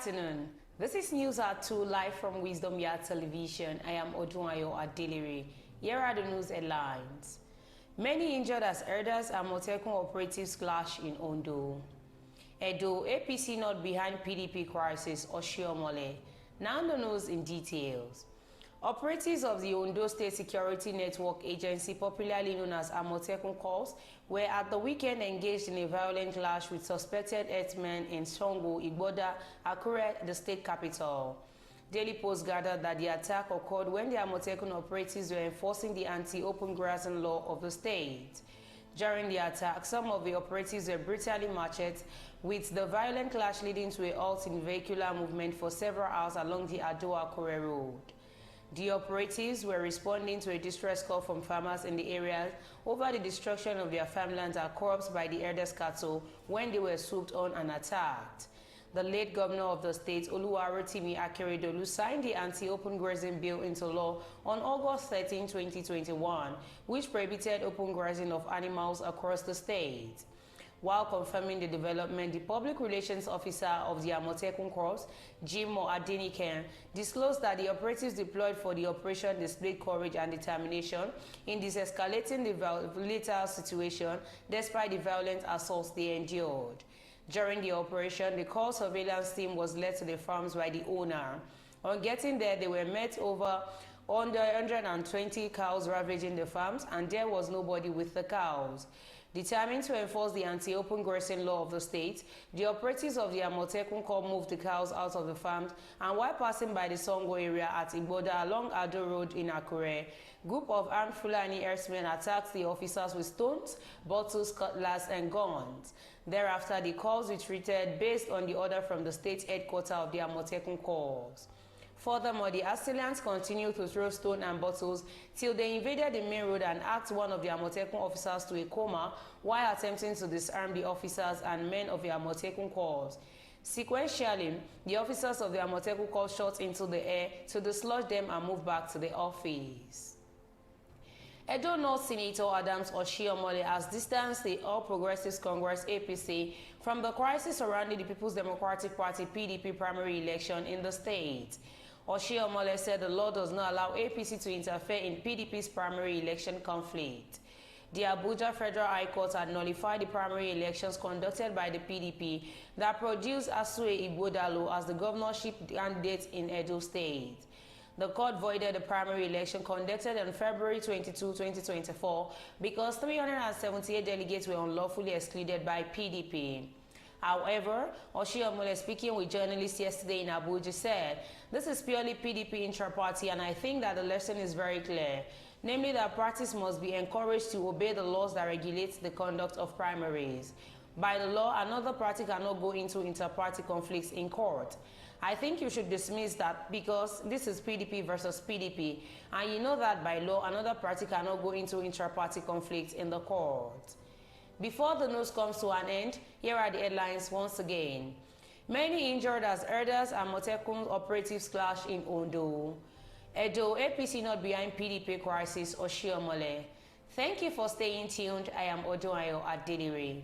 afternoon. This is News at 2 live from Wisdom Yard Television. I am Ondo at Deliri. Here are the news headlines. Many injured as herders Amotekun operatives clash in Ondo. Edo, APC not behind PDP crisis, Oshiomole. Now the news in details. Operatives of the Ondo State Security Network Agency, popularly known as Amotekun Corps, were at the weekend engaged in a violent clash with suspected herdsmen in Songo, Igboda, Akure, the state capital. Daily Post gathered that the attack occurred when the Amotekun operatives were enforcing the anti-open grazing law of the state. During the attack, some of the operatives were brutally macheted, with the violent clash leading to a halt in vehicular movement for several hours along the Ado-Akure road. The operatives were responding to a distress call from farmers in the area over the destruction of their farmlands and crops by the herders' cattle when they were swooped on and attacked. The late governor of the state, Oluwarotimi Akeredolu, signed the anti-open grazing bill into law on August 13, 2021, which prohibited open grazing of animals across the state. While confirming the development, the public relations officer of the Amotekun Corps, Jimo Adeniken, disclosed that the operatives deployed for the operation displayed courage and determination in escalating the volatile situation despite the violent assaults they endured. During the operation, the call surveillance team was led to the farms by the owner. On getting there, they were met over 120 cows ravaging the farms, and there was nobody with the cows. Determined to enforce the anti-open grazing law of the state, the operatives of the Amotekun Corps moved the cows out of the farms, and while passing by the Songo area at Igboda along Ado Road in Akure, group of armed Fulani herdsmen attacked the officers with stones, bottles, cutlass, and guns. Thereafter, the corps retreated based on the order from the state headquarters of the Amotekun Corps. Furthermore, the assailants continued to throw stones and bottles till they invaded the main road and asked one of the Amotekun officers to a coma while attempting to disarm the officers and men of the Amotekun Corps. Sequentially, the officers of the Amotekun Corps shot into the air to dislodge them and move back to the office. Edo North Senator Adams Oshiomole has distanced the All Progressives Congress APC from the crisis surrounding the People's Democratic Party PDP primary election in the state. Oshiomole said the law does not allow APC to interfere in PDP's primary election conflict. The Abuja Federal High Court had nullified the primary elections conducted by the PDP that produced Asue Igbodalo as the governorship candidate in Edo State. The court voided the primary election conducted on February 22, 2024 because 378 delegates were unlawfully excluded by PDP. However, Oshiomole, speaking with journalists yesterday in Abuja, said, "This is purely PDP intra-party, and I think that the lesson is very clear, namely that parties must be encouraged to obey the laws that regulate the conduct of primaries. By the law, another party cannot go into inter-party conflicts in court. I think you should dismiss that because this is PDP versus PDP, and you know that by law, another party cannot go into intra-party conflicts in the court." Before the news comes to an end, here are the headlines once again. Many injured as herders and Amotekun operatives clash in Ondo. Edo, APC not behind PDP crisis, Oshiomole. Thank you for staying tuned. I am Ondo at Deliri.